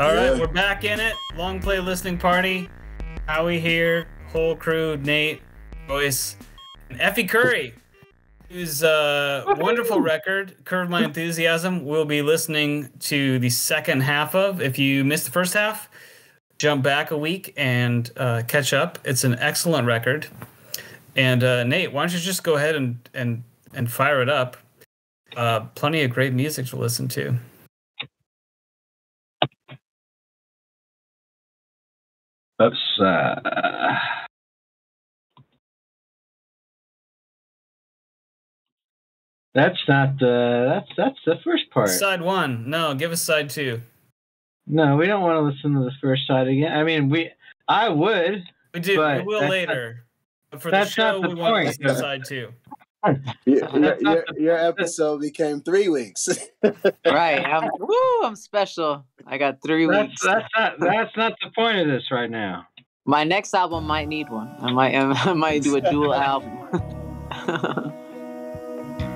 All right, we're back in it. Long play listening party. Howie here, whole crew, Nate, Royce, and Effie Curry, whose wonderful record, Curve My Enthusiasm, we'll be listening to the second half of. If you missed the first half, jump back a week and catch up. It's an excellent record. And Nate, why don't you just go ahead and fire it up? Plenty of great music to listen to. Oops. That's not the. That's the first part. Side one. No, give us side two. No, we don't want to listen to the first side again. I mean, I would. We do. We will later. But for the show, we want to listen to side two. Your episode became 3 weeks. Right. I'm special. I got 3 weeks. That's not the point of this right now. My next album might need one. I might do a dual album.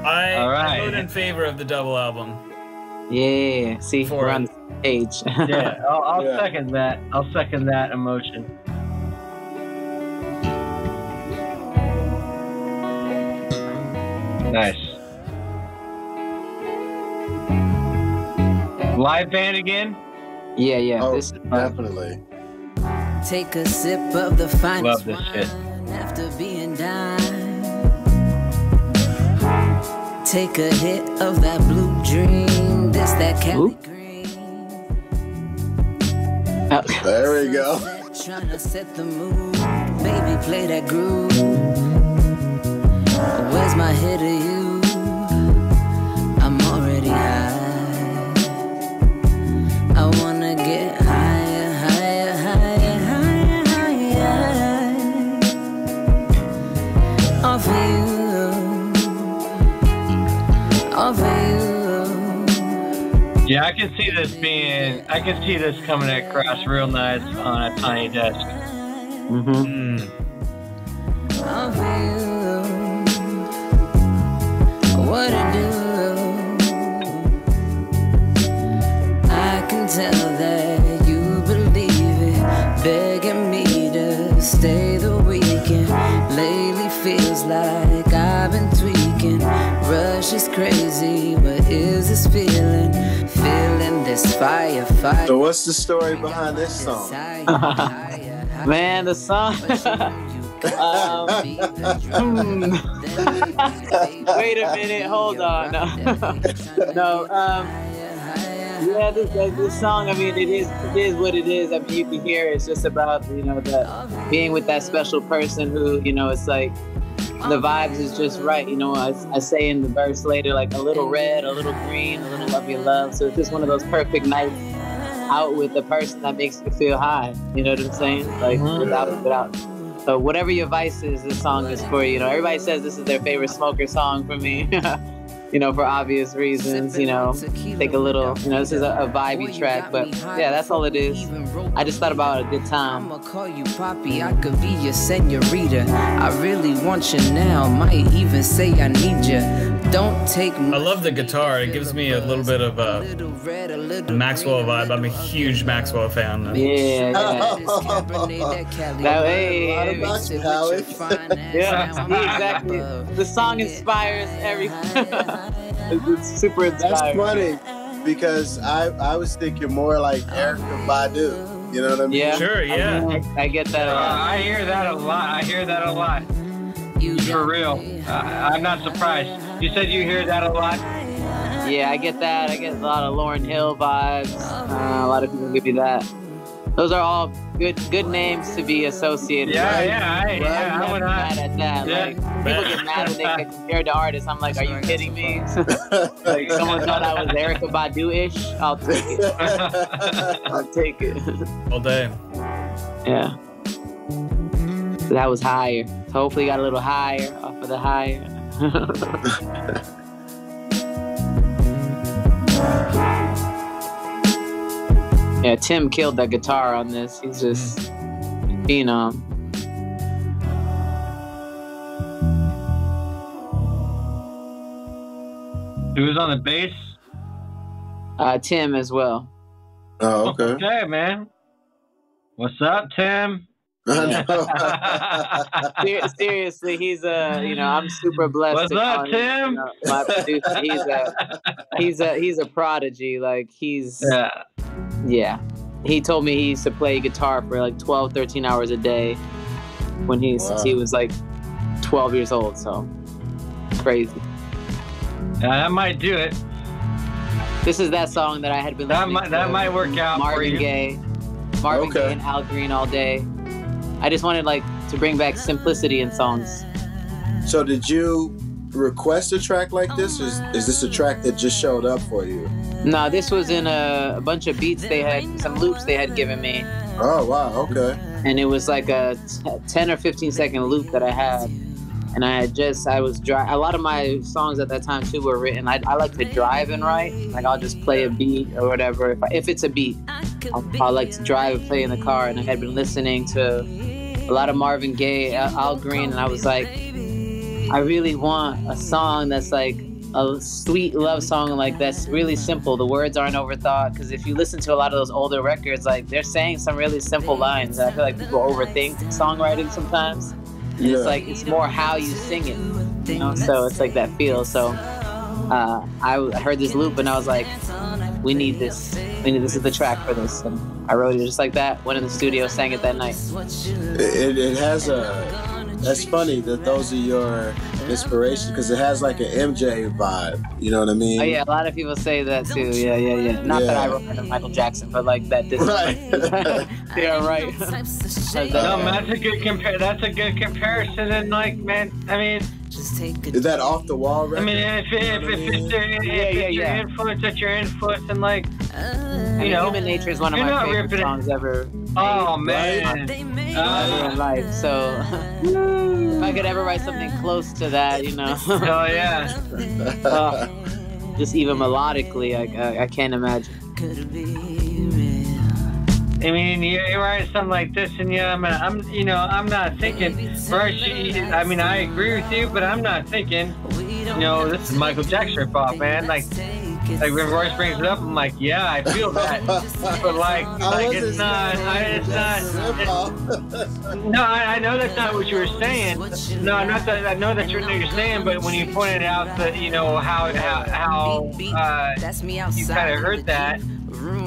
I vote in favor of the double album. Yeah. See, we're on the page. Yeah, I'll second that. I'll second that emotion. Nice. Live band again? Yeah. Oh, this definitely. Take a sip of the finest Love this shit. wine after being down. Take a hit of that blue dream. This that Cali green. There we go. Trying to set the mood. Baby, play that groove. Where's my hit of you? I'm already high. I wanna get higher, higher, higher, higher, higher. Off of you. Yeah, I can see this coming across real nice on a tiny desk. Of you. What to do? I can tell that you believe it, begging me to stay the weekend. Lately feels like I've been tweaking. Rush is crazy, what is this feeling? Feeling this fire. So what's the story behind this song? Man, the song. Wait a minute, hold on. No. Yeah, this song. I mean, it is what it is. I mean, you can hear it's just about that being with that special person who it's like the vibes is just right. I say in the verse later, like a little red, a little green, a little love your love. So it's just one of those perfect nights out with the person that makes you feel high. You know what I'm saying? Like without. So whatever your vice is, this song is for you. Everybody says this is their favorite smoker song for me. For obvious reasons. Take a little. This is a vibey track, but yeah, that's all it is. I just thought about a good time. I'ma call you Poppy, I could be your senorita. I really want you now, might even say I need you. Don't take I love the guitar. It gives me a little bit of a Maxwell vibe. I'm a huge Maxwell fan. Yeah. Yeah, exactly. The song inspires everything. It's super inspiring. That's funny because I was thinking more like Erykah Badu. You know what I mean? Yeah. Sure, yeah. I get that a lot. I hear that a lot. For real. I'm not surprised. You said you hear that a lot? Yeah, I get that. I get a lot of Lauryn Hill vibes. A lot of people give you that. Those are all good names to be associated with. I would not mad at that. Yeah. Like, people get mad when they get compared to artists. I'm like, are you kidding me? Like, someone thought I was Erykah Badu-ish. I'll take it. I'll take it. All day. Yeah. So that was higher. So hopefully got a little higher off of the higher. Yeah, Tim killed that guitar on this. He's just phenom. Who was on the bass? Tim as well. Oh, okay. Okay, man. What's up, Tim? Seriously, he's I'm super blessed What's to up, call him, Tim? my producer. He's a prodigy. Like yeah. He told me he used to play guitar for like 12, 13 hours a day since he was like 12 years old. So crazy. That might do it. This is that song that I had been listening to. That might work out for you. Marvin Gaye and Al Green all day. I just wanted to bring back simplicity in songs. So did you request a track like this, or is this a track that just showed up for you? No, this was in a bunch of beats some loops they had given me. Oh, wow, okay. And it was like a 10 or 15 second loop that I had. And I was a lot of my songs at that time too were written. I like to drive and write. Like I'll just play a beat or whatever. If it's a beat, I like to drive and play in the car. And I had been listening to a lot of Marvin Gaye, Al Green, and I was like, I really want a song that's like a sweet love song, like that's really simple. The words aren't overthought. Because if you listen to a lot of those older records, like they're saying some really simple lines. And I feel like people overthink songwriting sometimes. And it's more how you sing it, so it's like that feel. So I heard this loop and I was like, we need this. This is the track for this. And I wrote it just like that, went in the studio, sang it that night. It has that's funny that those are your inspirations, because it has like an MJ vibe, you know what I mean? Oh yeah, a lot of people say that too. Yeah. Not that I wrote it of Michael Jackson, but like that. Right. Yeah, right. No, man, that's a good comparison. And like, man, I mean, is that off the wall record? I mean, if it's your influence, that's your influence, and like, Human Nature is one of my favorite songs ever. Oh man, in life. So if I could ever write something close to that, Oh yeah. Just even melodically, I can't imagine. I mean, you write something like this, and I'm not thinking. I mean, I agree with you, but I'm not thinking. This is Michael Jackson ripoff, man. Like when Royce brings it up, I'm like, yeah, I feel that, but like it's not. No, I know that's not what you were saying. No, I know that's what you're saying, but when you pointed out that how you kind of heard that.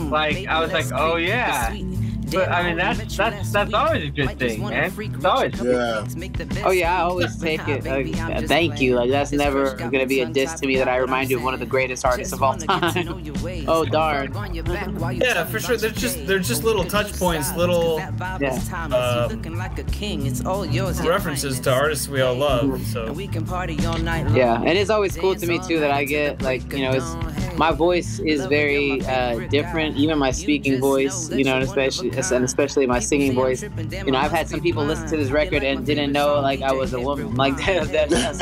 Like I was like, oh yeah, but I mean that's always a good thing, man. It's always Oh yeah, I always take it. Thank you. Like that's never gonna be a diss to me that I remind you of one of the greatest artists of all time. Oh darn. Yeah, for sure. They're just little touch points, little references to artists we all love. So yeah, and it's always cool to me too that I get my voice is very different, even my speaking voice, and especially my singing voice. I've had some people listen to this record and didn't know like I was a woman. Like that's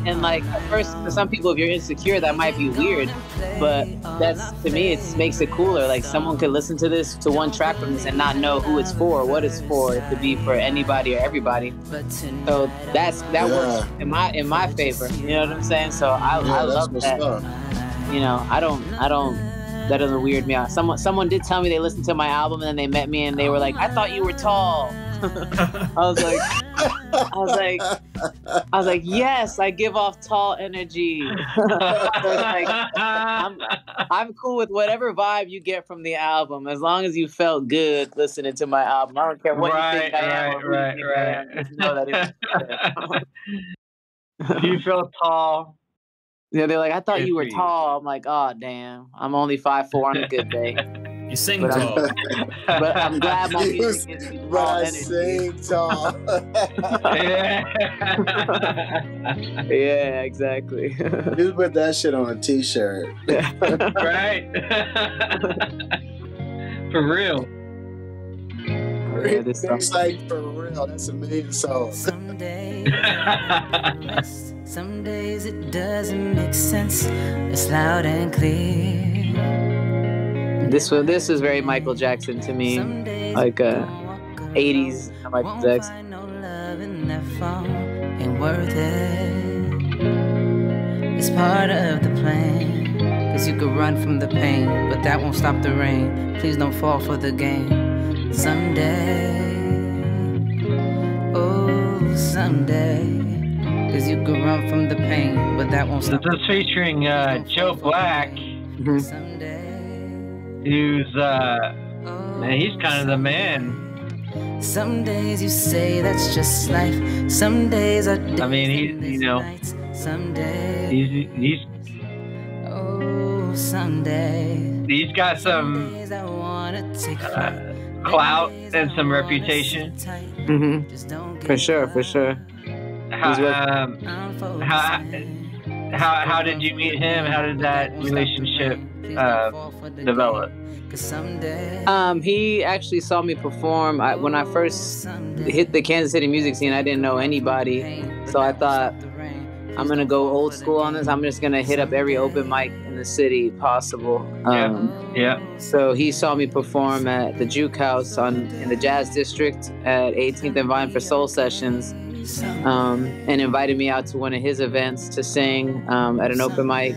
and like at first for some people, if you're insecure, that might be weird, but that's to me it makes it cooler. Like someone could listen to one track from this and not know who it's for, what it's for. It could be for anybody or everybody. So that works in my favor. You know what I'm saying? So I love that. That doesn't weird me out. Someone did tell me they listened to my album and then they met me and they were like, I thought you were tall. I was like, yes, I give off tall energy. I'm cool with whatever vibe you get from the album, as long as you felt good listening to my album. I don't care what you think I am. Right. Just know that You feel tall. Yeah, they're like, I thought you were tall. I'm like, oh damn, I'm only 5'4" on a good day. You sing tall. But I'm glad my music gives me tall energy. Sing tall. Yeah, exactly. Just put that shit on a t-shirt. Right. For real. Yeah, it's like for real. That's a million songs. Some days it doesn't make sense. It's loud and clear. This is very Michael Jackson to me, like 80s Michael Jackson. Ain't worth it. It's part of the plan. Cause you could run from the pain, but that won't stop the rain. Please don't fall for the game. Someday, oh, someday. Cause you could run from the pain, but that won't stop. This is featuring Joe Black, who's, man, he's kind of the man. Some days you say that's just life. Some days are I mean, he's oh, someday. He's got some clout and some reputation. For sure. How did you meet him? How did that relationship develop? He actually saw me perform. When I first hit the Kansas City music scene, I didn't know anybody. So I thought, I'm going to go old school on this. I'm just going to hit up every open mic in the city possible. So he saw me perform at the Juke House in the Jazz District at 18th and Vine for Soul Sessions, and invited me out to one of his events to sing at an open mic.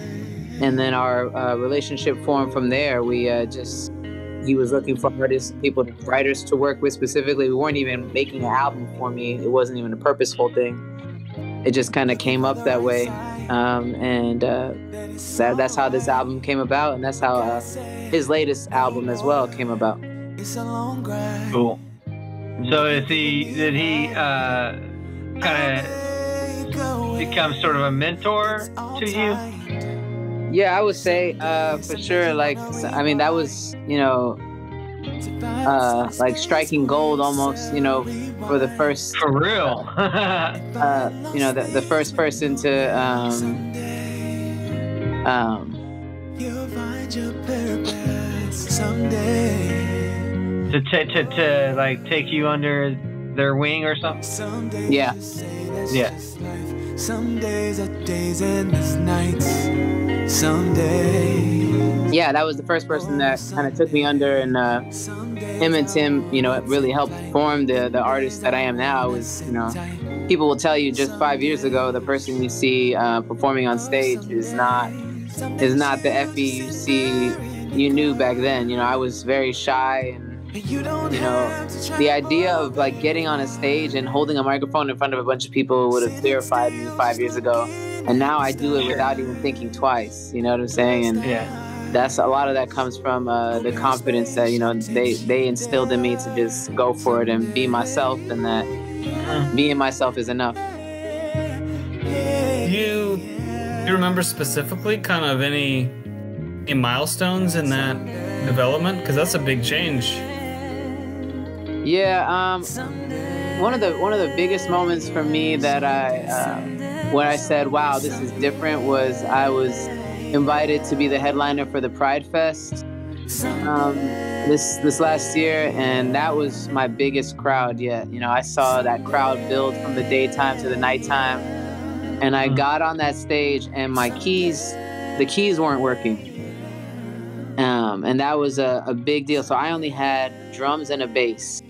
And then our relationship formed from there. He was looking for artists, writers to work with specifically. We weren't even making an album for me. It wasn't even a purposeful thing. It just kind of came up that way. That's how this album came about. And that's how his latest album as well came about. Cool. So did he kind of become sort of a mentor to you? Yeah, I would say for sure. Like, I mean, that was, like striking gold almost, for the first. For real. The first person to. You'll find your purpose someday. To like take you under their wing or something. Yeah. Yeah. Some days are days and there's nights. Someday. Yeah, that was the first person that kind of took me under, and him and Tim, it really helped form the artist that I am now. Was, people will tell you just 5 years ago, the person you see performing on stage is not the Effie you knew back then. I was very shy, and the idea of like getting on a stage and holding a microphone in front of a bunch of people would have terrified me 5 years ago. And now I do it without even thinking twice. You know what I'm saying? And that's a lot of that comes from the confidence that they instilled in me to just go for it and be myself, and that being myself is enough. Do you remember specifically kind of any milestones in that development? Because that's a big change. Yeah, one of the biggest moments for me that when I said, wow, this is different, was I was invited to be the headliner for the Pride Fest this last year, and that was my biggest crowd yet. I saw that crowd build from the daytime to the nighttime, and I got on that stage and the keys weren't working. And that was a big deal. So I only had drums and a bass.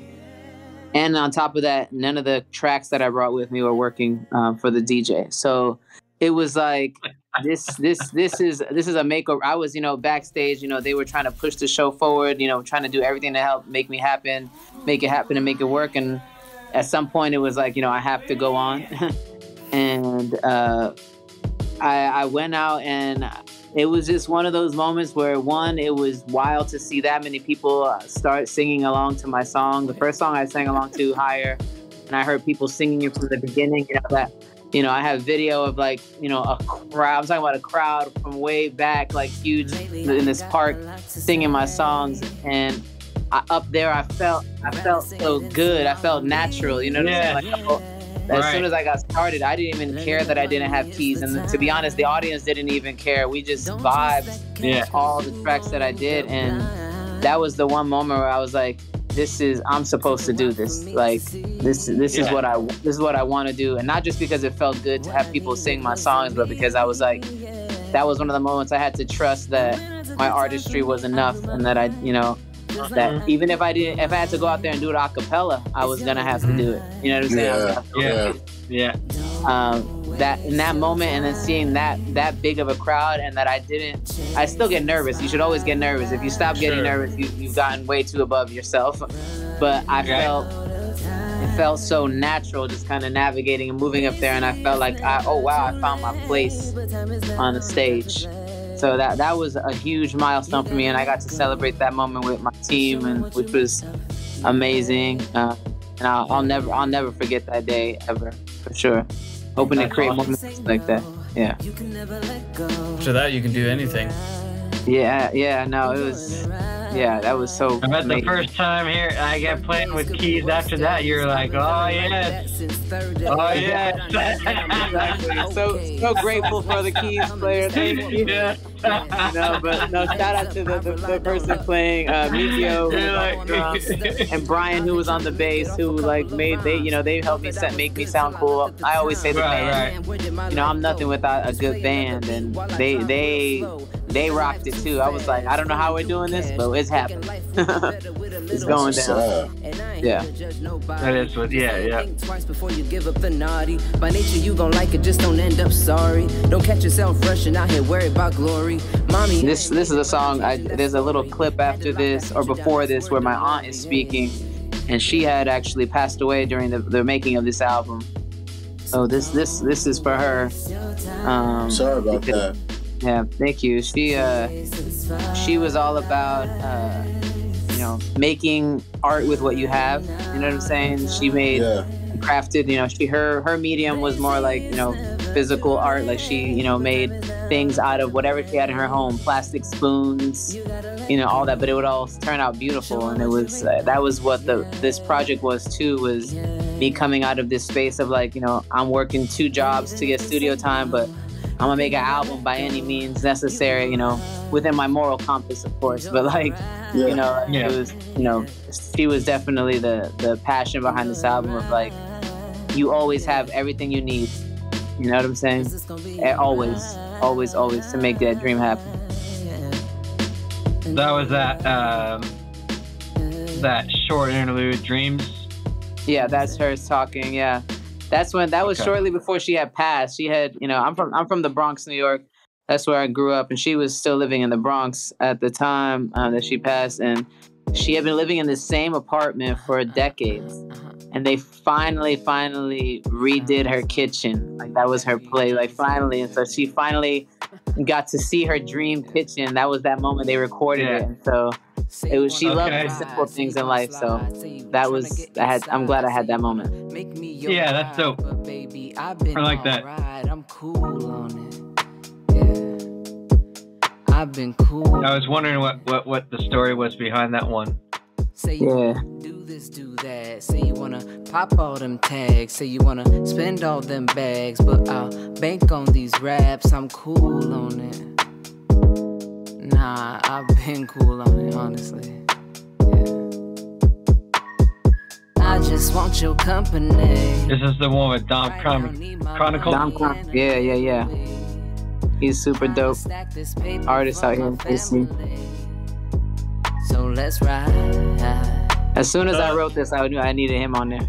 And on top of that, none of the tracks that I brought with me were working for the DJ. So it was like, this is a makeover. I was, backstage, they were trying to push the show forward, trying to do everything to help make it happen and make it work. And at some point it was like, I have to go on. And I went out, and it was just one of those moments where, one, it was wild to see that many people start singing along to my song. The first song I sang along to, Higher, and I heard people singing it from the beginning. I have video of like, a crowd. I'm talking about a crowd from way back, like huge in this park, singing my songs. And up there, I felt so good. I felt natural. You know what I'm saying? Like, as soon as I got started, I didn't even care that I didn't have keys. And to be honest, the audience didn't even care. We just vibed all the tracks that I did. And that was the one moment where I was like, I'm supposed to do this. Like, this is what I want to do. And not just because it felt good to have people sing my songs, but because I was like, that was one of the moments I had to trust that my artistry was enough, and that that even if I had to go out there and do it a cappella, I was gonna have to do it. You know what I'm saying? Yeah. That in that moment, and then seeing that big of a crowd, and that I still get nervous. You should always get nervous. If you stop getting nervous, you've gotten way too above yourself. But it felt so natural, just kind of navigating and moving up there, and I felt like, I found my place on the stage. So that was a huge milestone for me, and I got to celebrate that moment with my team, and which was amazing. And I'll never forget that day ever, for sure. Hoping to create moments like that. Yeah. After that, you can do anything. Yeah, no, it was, that was so I bet the first time here I got playing with keys after that, you're like, oh yes. So grateful for the keys player. Thank you. But shout out to the person playing Mikio and Brian, who was on the bass, who they helped make me sound cool. I always say the band, I'm nothing without a good band, and they rocked it too. I was like, I don't know how we're doing this, but it's happening. It's going down. Yeah. That is what. Yeah. Twice before you give up the naughty. By nature, you gon' like it, just don't end up sorry. Don't catch yourself rushing out here worried about glory. Mommy. This is a song. There's a little clip after this or before this where my aunt is speaking, and she had actually passed away during the making of this album. So this is for her. Sorry about that. Yeah, thank you. She was all about making art with what you have. You know what I'm saying? She crafted. Her medium was more like physical art. Like she made things out of whatever she had in her home, plastic spoons, all that. But it would all turn out beautiful, and it was that was what this project was too. Was me coming out of this space of like I'm working 2 jobs to get studio time, but I'm gonna make an album by any means necessary, within my moral compass, of course. But it was, she was definitely the passion behind this album of like, you always have everything you need. You know what I'm saying? And always to make that dream happen. That was that short interlude, Dreams. Yeah, that's her talking. Yeah. That was shortly before she had passed. She had, I'm from the Bronx, New York. That's where I grew up, and she was still living in the Bronx at the time that she passed, and she had been living in the same apartment for decades. And they finally redid her kitchen. Like that was her play, like finally. And so she finally got to see her dream kitchen. That was that moment they recorded it. And so it was. She loved the simple things in life. So that was. I'm glad I had that moment. Yeah, that's dope. I like that. I'm cool on it. Yeah. I've been cool. I was wondering what the story was behind that one. Say you wanna do this, do that. Say you wanna pop all them tags. Say you wanna spend all them bags. But I'll bank on these raps. I'm cool on it. Nah, I've been cool on it, honestly. I just want your company. This is the one with Dom Chronicle. Yeah. He's super dope. Artist out here. So let's ride. As soon as I wrote this, I knew I needed him on there.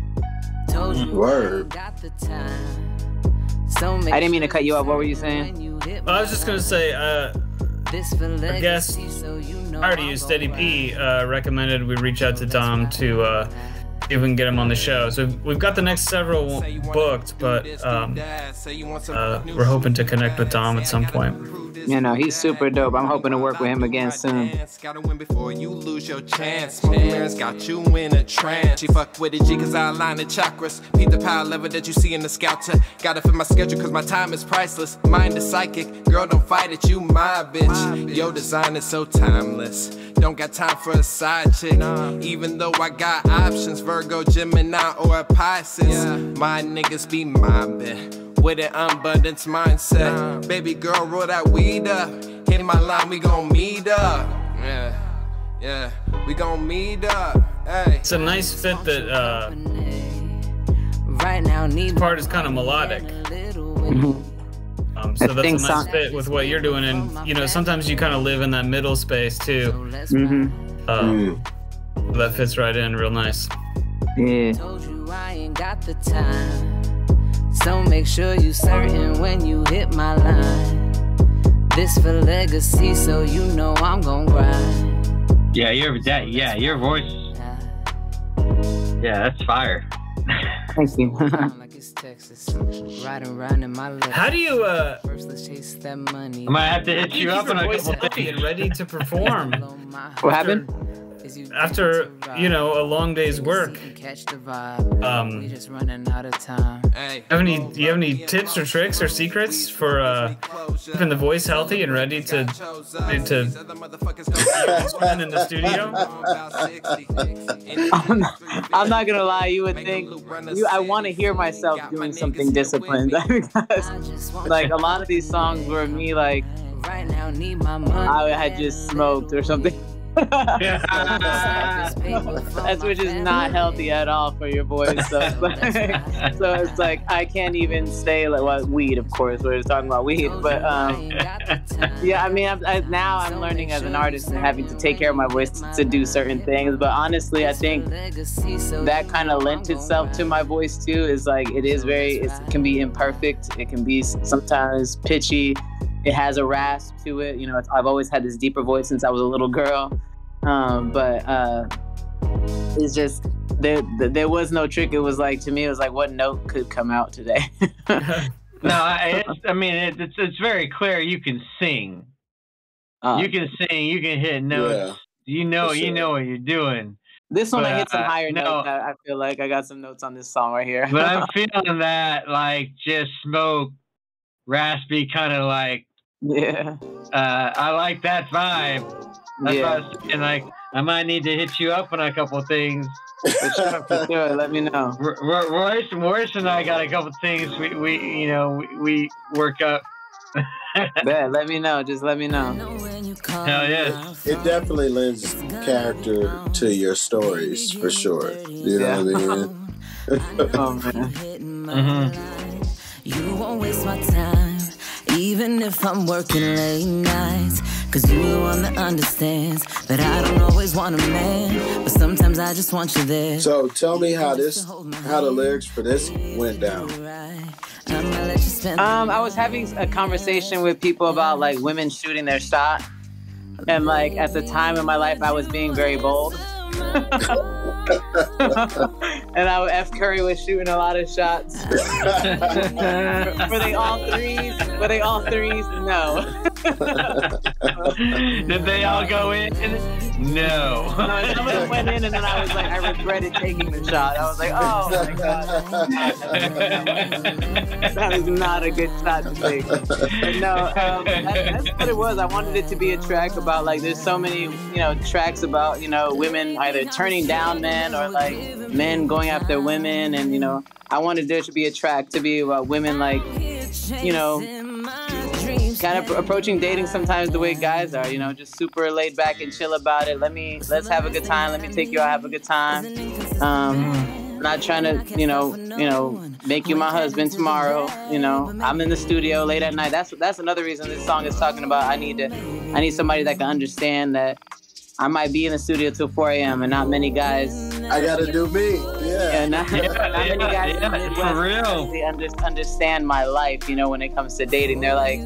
Word. I didn't mean to cut you off. What were you saying? I was just gonna say, I guess prior to you, Steady P recommended we reach out to Dom to see if we can get him on the show. So we've got the next several booked, but we're hoping to connect with Dom at some point. He's super dope. I'm hoping to work with him again soon. Gotta win before you lose your chance. Smoking mirrors got you in a trance. She fuck with it, G, cause I align the chakras. Beat the power lever that you see in the scouter. Gotta fit my schedule cause my time is priceless. Mind is psychic, girl don't fight it, you my bitch. Your design is so timeless. Don't got time for a side chick. Even though I got options, Virgo, Gemini, or a Pisces. My niggas be mobbing with an abundance mindset. Baby girl, roll that weed up. Hit my line, we gon' meet up. Yeah, we gon' meet up. Hey. It's a nice fit that right now, this part is kind of melodic. So that's a nice fit with what you're doing, and sometimes you kind of live in that middle space too. That fits right in real nice. Yeah. Told you I ain't got the time. So make sure you certain when you hit my line. This for legacy, so you know I'm gon' grind. Yeah, your voice. Yeah, that's fire. Thank you. How do you I might have to hit you up on a couple healthy and ready to perform What happened? after a long day's work? Do you have any tips or tricks or secrets for keeping the voice healthy and ready to spin in the studio? I'm not gonna lie. You would think I want to hear myself doing something disciplined because, like, a lot of these songs were me like I had just smoked or something. That's which is not healthy at all for your voice. So it's like I can't even say like weed. Of course, we're just talking about weed, but yeah. I mean, now I'm learning as an artist and having to take care of my voice to do certain things. But honestly, I think that kind of lent itself to my voice too. Is like it can be imperfect. It can be sometimes pitchy. It has a rasp to it. I've always had this deeper voice since I was a little girl. But it's just there was no trick. It was like, to me, it was like, what note could come out today? No, it's very clear. You can sing. You can sing. You can hit notes. Yeah, you know what you're doing. This one I hit some higher notes. I feel like I got some notes on this song right here. But I'm feeling that like just smoke, raspy, kind of like. Yeah. I like that vibe. That's what I was saying. Like, I might need to hit you up on a couple of things. For sure. Let me know. Royce and I got a couple of things we work up. Yeah, let me know. Just let me know. Hell yeah. It definitely lends character to your stories, for sure. You know what I mean? Oh, man. You won't waste my time, even if I'm working late nights. Cause you're the one that understands that I don't always want a man, but sometimes I just want you there. So tell me how the lyrics for this went down. I was having a conversation with people about like women shooting their shot. And like at the time in my life I was being very bold. And F. Curry was shooting a lot of shots. Were they all threes? No. Did they all go in? No. No, some of them went in, and then I was like, I regretted taking the shot. I was like, oh my god, that is not a good shot to take. But no, that's what it was. I wanted it to be a track about like, there's so many, tracks about women either turning down men or like men going after women, and I wanted there to be a track to be about women like, kind of approaching dating sometimes the way guys are, just super laid back and chill about it. Let's have a good time. Let me take you out, have a good time. Not trying to, make you my husband tomorrow. I'm in the studio late at night. That's another reason this song is talking about. I need somebody that can understand that I might be in the studio till 4 a.m. and not many guys. I gotta do me. Yeah. Not many guys for real. They understand my life. When it comes to dating, they're like,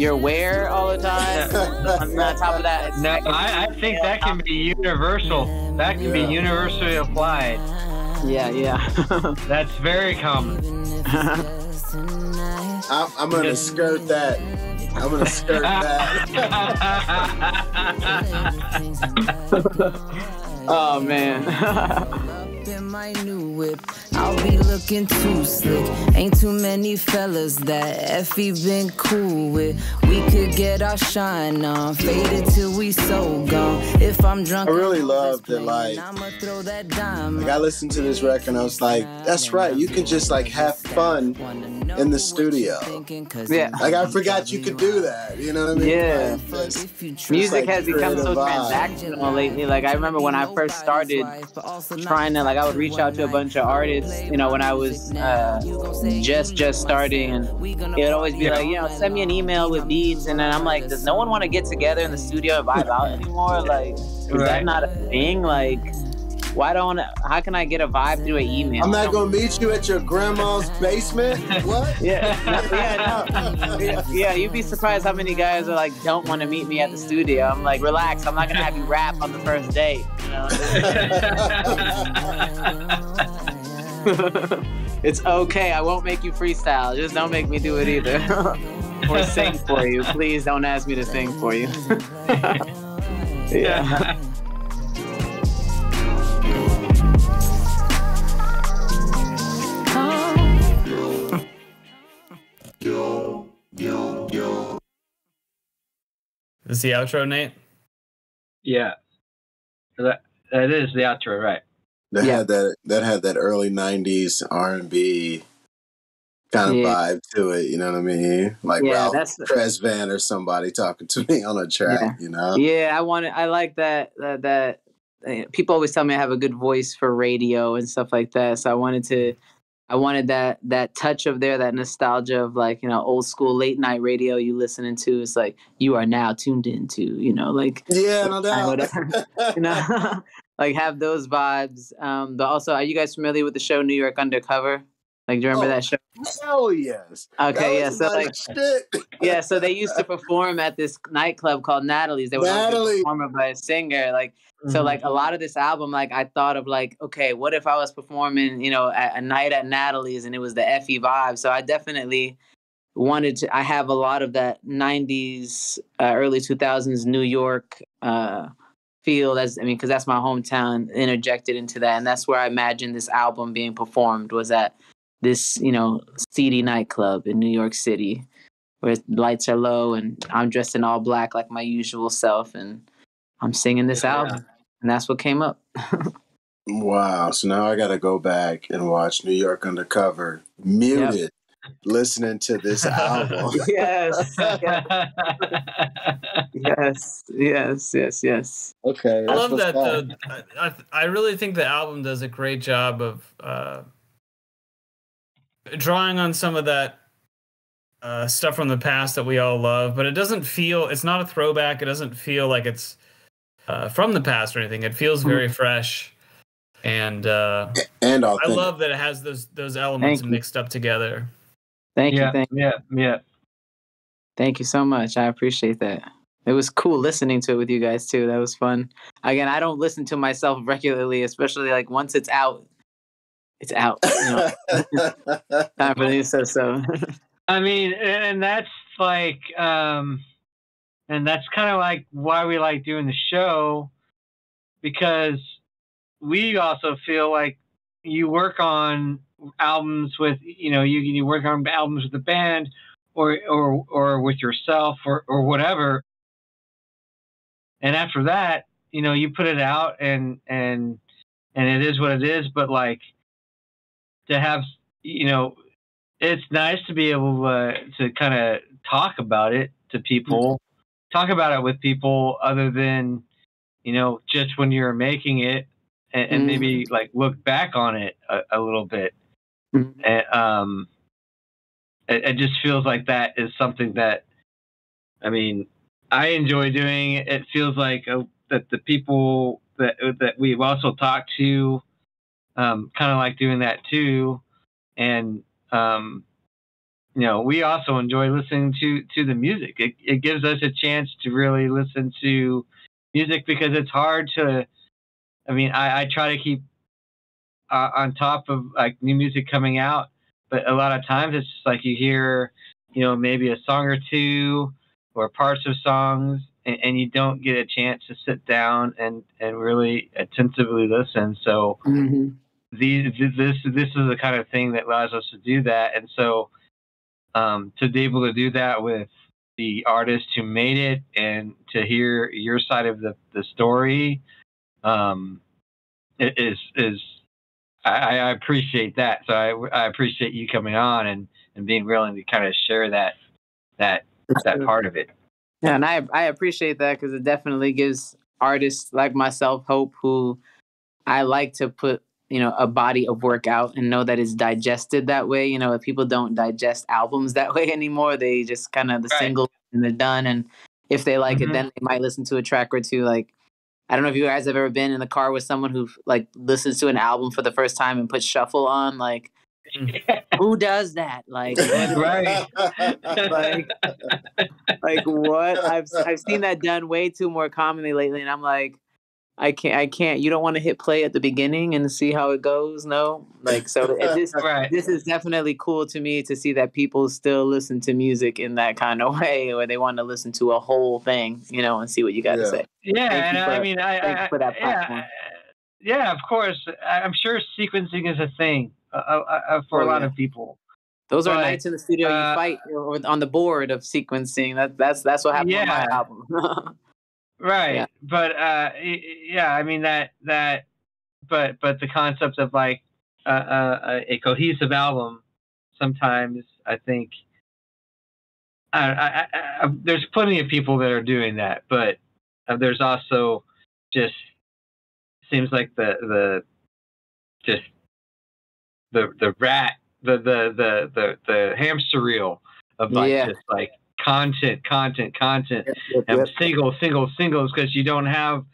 you're where all the time. On top of that, I think that can be universal. That can be universally applied. Yeah. That's very common. I'm gonna skirt that. Oh man. In my new whip, I'll be looking too slick. Ain't too many fellas that Effie been cool with. We could get our shine on, faded till we so gone. If I'm drunk, I really love that. Like I listened to this record and I was like, that's right. You can just like have fun in the studio. Yeah. Like I forgot you could do that. You know what I mean? Yeah. Like, music has become so transactional lately. Like I remember when I first started trying to, like, I would read reach out to a bunch of artists, you know, when I was just starting, and it would always be like, you know, send me an email with beats, and then I'm like, does no one want to get together in the studio and vibe out anymore? Like, is that not a thing? Like, how can I get a vibe through an email? I'm not gonna meet you at your grandma's basement. What? Yeah, you'd be surprised how many guys are like, don't want to meet me at the studio. I'm like, relax, I'm not gonna have you rap on the first date. You know? It's okay. I won't make you freestyle. Just don't make me do it either. Or sing for you. Please don't ask me to sing for you. Yeah. Is this the outro, Nate? Yeah. That is the outro, right? That had that early '90s R&B kind of vibe to it. You know what I mean? Like Ralph Tresvant or somebody talking to me on a track. You know? Yeah, I like that. That people always tell me I have a good voice for radio and stuff like that. So I wanted that touch of that nostalgia of, like, you know, old school late night radio you listening to. It's like, you are now tuned into, you know, like, no doubt. You know, like, have those vibes. But also, are you guys familiar with the show New York Undercover? Like, do you remember that show? Hell yes. Okay, yeah. So shit. Yeah, so they used to perform at this nightclub called Natalie's. They would always perform by a singer, like. So, like, a lot of this album, like, I thought of, like, okay, what if I was performing, you know, at a night at Natalie's and it was the Effie vibe? So I definitely wanted to. I have a lot of that '90s, early 2000s New York feel. Because that's my hometown, interjected into that, and that's where I imagined this album being performed, was at this, you know, seedy nightclub in New York City, where lights are low and I'm dressed in all black like my usual self, and I'm singing this album, and that's what came up. Wow. So now I got to go back and watch New York Undercover, muted, listening to this album. Yes. Yes. Okay. I love that. I really think the album does a great job of drawing on some of that stuff from the past that we all love, but it's not a throwback. It doesn't feel like it's from the past or anything. It feels very fresh, and I love that it has those elements mixed up together. Thank you. Yeah. Thank you so much. I appreciate that. It was cool listening to it with you guys too. That was fun. Again, I don't listen to myself regularly, especially like once it's out. It's out. You know? Time for the so. I mean, and that's like. And that's kind of like why we like doing the show, because we also feel like you work on albums with, you know, you work on albums with the band or with yourself or whatever. And after that, you know, you put it out and it is what it is. But like, to have, you know, it's nice to be able to kind of talk about it to people. Talk about it with people other than, you know, just when you're making it, and maybe like look back on it a little bit. And it just feels like that is something that, I mean, I enjoy doing. It feels like that the people that we've also talked to kind of like doing that too. And you know, we also enjoy listening to the music. It gives us a chance to really listen to music, because it's hard to, I mean, I try to keep on top of like new music coming out, but a lot of times it's just like you hear, you know, maybe a song or two or parts of songs, and you don't get a chance to sit down and really attentively listen. So this is the kind of thing that allows us to do that. And so, to be able to do that with the artist who made it and to hear your side of the story, it is I appreciate that. So I appreciate you coming on and being willing to kind of share that part of it. Yeah, and I appreciate that, because it definitely gives artists like myself hope, who I like to put a body of work out and know that it's digested that way. If people don't digest albums that way anymore, they just kind of the single and they're done. And if they like it, then they might listen to a track or two. Like, I don't know if you guys have ever been in the car with someone who like listens to an album for the first time and puts shuffle on. Like, who does that? Like, like what? I've seen that done way too more commonly lately, and I'm like, I can't. You don't want to hit play at the beginning and see how it goes, no? Like, so this is definitely cool to me to see that people still listen to music in that kind of way, where they want to listen to a whole thing, and see what you got to say. Yeah, and I mean, I for that platform. Yeah, of course. I'm sure sequencing is a thing for a lot of people. Those are nights in the studio you fight on the board of sequencing. That's what happened with my album. Right. Yeah. But I mean but the concept of like a cohesive album, sometimes I think there's plenty of people that are doing that, but there's also just seems like the hamster wheel of like just like content and singles because you don't have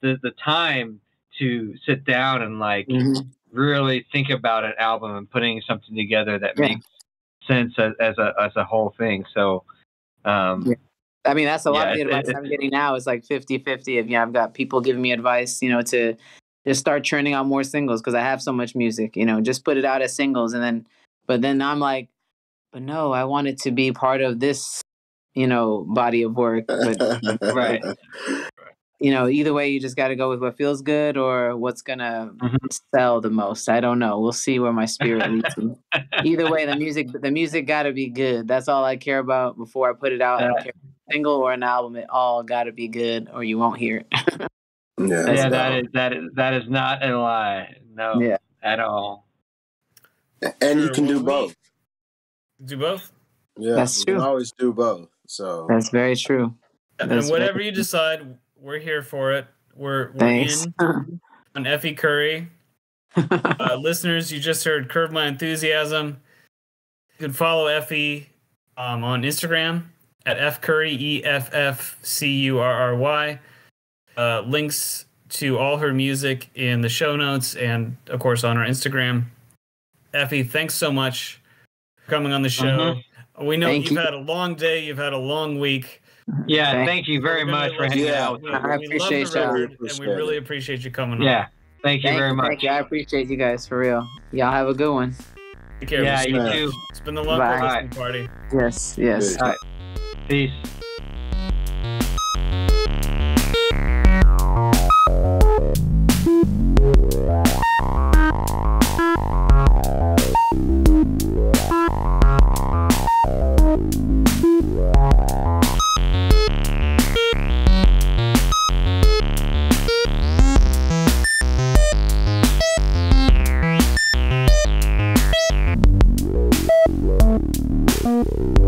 the time to sit down and like really think about an album and putting something together that makes sense as a whole thing. So I mean, that's a lot of the advice I'm getting now is like 50-50 I've got people giving me advice, to just start churning out more singles because I have so much music, just put it out as singles. But then I'm like, but no, I want it to be part of this, body of work. But, either way, you just got to go with what feels good or what's going to sell the most. I don't know. We'll see where my spirit leads me. Either way, the music got to be good. That's all I care about before I put it out. I don't care if it's a single or an album. It all got to be good or you won't hear it. That is not a lie. No, at all. And you can do both. Do both? Yeah, that's true. You can always do both. So that's very true. And whatever you decide, we're here for it. We're in on Effie Curry. Listeners, you just heard Curb My Enthusiasm. You can follow Effie on Instagram at FCurry, EFFCURRY. Links to all her music in the show notes and, of course, on our Instagram. Effie, thanks so much for coming on the show. We know you've had a long day. You've had a long week. Yeah, thank you very much for hanging out. I appreciate you. And we really appreciate you coming on. Yeah, thank you very much. I appreciate you guys, for real. Y'all have a good one. Take care. Yeah, you too. It's been the Long Play Listening Party. Yes. All right. Peace. Thank you.